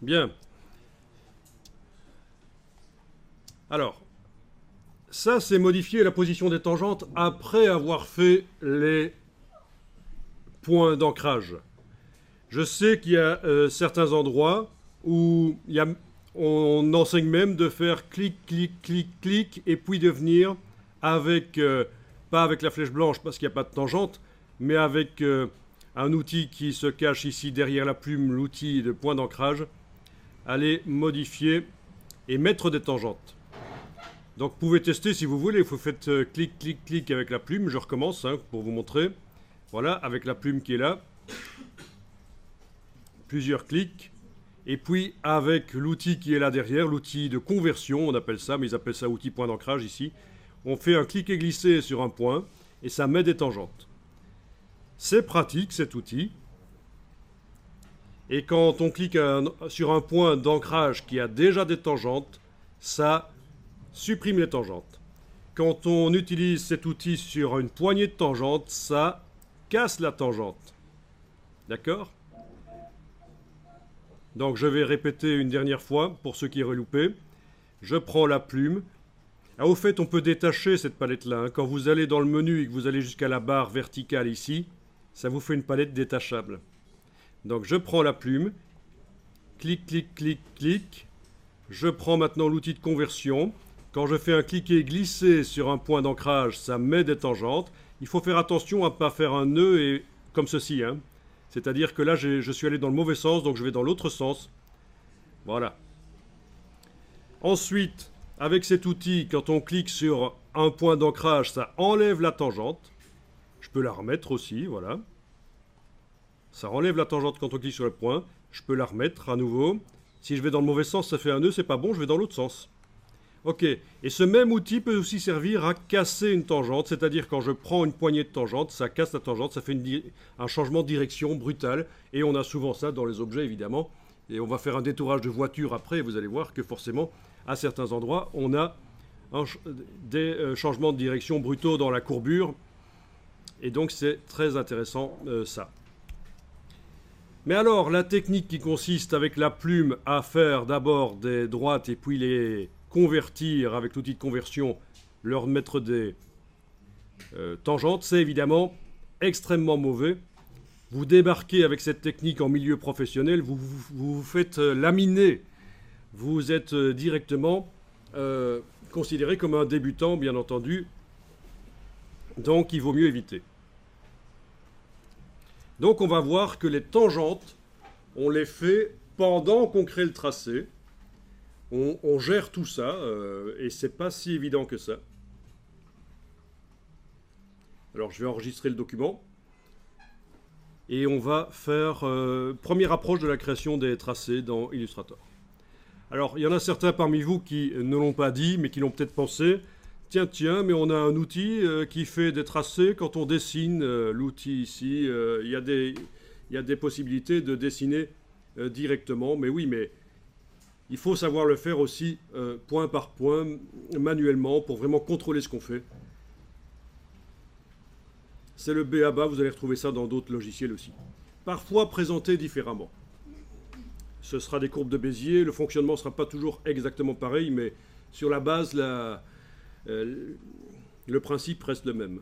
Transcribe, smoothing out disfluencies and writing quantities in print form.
Bien. Alors, ça, c'est modifier la position des tangentes après avoir fait les points d'ancrage. Je sais qu'il y a certains endroits où on enseigne même de faire clic, clic, clic, clic, et puis de venir avec, pas avec la flèche blanche parce qu'il n'y a pas de tangente, mais avec un outil qui se cache ici derrière la plume, l'outil de point d'ancrage, aller modifier et mettre des tangentes. Donc vous pouvez tester si vous voulez, vous faites clic, clic, clic avec la plume, je recommence pour vous montrer. Voilà, avec la plume qui est là, plusieurs clics, et puis avec l'outil qui est là derrière, l'outil de conversion, on appelle ça, mais ils appellent ça outil point d'ancrage ici, on fait un clic et glisser sur un point, et ça met des tangentes. C'est pratique cet outil, et quand on clique sur un point d'ancrage qui a déjà des tangentes, ça supprime les tangentes. Quand on utilise cet outil sur une poignée de tangentes, ça casse la tangente. D'accord ? Donc je vais répéter une dernière fois pour ceux qui auraient loupé. Je prends la plume. Ah, au fait, on peut détacher cette palette-là. Quand vous allez dans le menu et que vous allez jusqu'à la barre verticale ici, ça vous fait une palette détachable. Donc je prends la plume. Clic, clic, clic, clic. Je prends maintenant l'outil de conversion. Quand je fais un cliquer glisser sur un point d'ancrage, ça met des tangentes. Il faut faire attention à ne pas faire un nœud et comme ceci. C'est-à-dire que là, je suis allé dans le mauvais sens, donc je vais dans l'autre sens. Voilà. Ensuite, avec cet outil, quand on clique sur un point d'ancrage, ça enlève la tangente. Je peux la remettre aussi, voilà. Ça enlève la tangente quand on clique sur le point. Je peux la remettre à nouveau. Si je vais dans le mauvais sens, ça fait un nœud, c'est pas bon, je vais dans l'autre sens. Ok, et ce même outil peut aussi servir à casser une tangente, c'est-à-dire quand je prends une poignée de tangente, ça casse la tangente, ça fait un changement de direction brutal, et on a souvent ça dans les objets évidemment, et on va faire un détourage de voiture après, et vous allez voir que forcément, à certains endroits, on a des changements de direction brutaux dans la courbure, et donc c'est très intéressant ça. Mais alors, la technique qui consiste avec la plume à faire d'abord des droites et puis les convertir avec l'outil de conversion, leur mettre des tangentes, c'est évidemment extrêmement mauvais. Vous débarquez avec cette technique en milieu professionnel, vous vous faites laminer. Vous êtes directement considéré comme un débutant, bien entendu. Donc, il vaut mieux éviter. Donc, on va voir que les tangentes, on les fait pendant qu'on crée le tracé. On gère tout ça, et c'est pas si évident que ça. Alors je vais enregistrer le document. Et on va faire première approche de la création des tracés dans Illustrator. Alors il y en a certains parmi vous qui ne l'ont pas dit, mais qui l'ont peut-être pensé. Tiens, mais on a un outil qui fait des tracés quand on dessine. L'outil ici, il y a des possibilités de dessiner directement. Mais oui, mais il faut savoir le faire aussi point par point, manuellement, pour vraiment contrôler ce qu'on fait. C'est le b.a.-ba, vous allez retrouver ça dans d'autres logiciels aussi. Parfois présenté différemment. Ce sera des courbes de Bézier, le fonctionnement ne sera pas toujours exactement pareil, mais sur la base, le principe reste le même.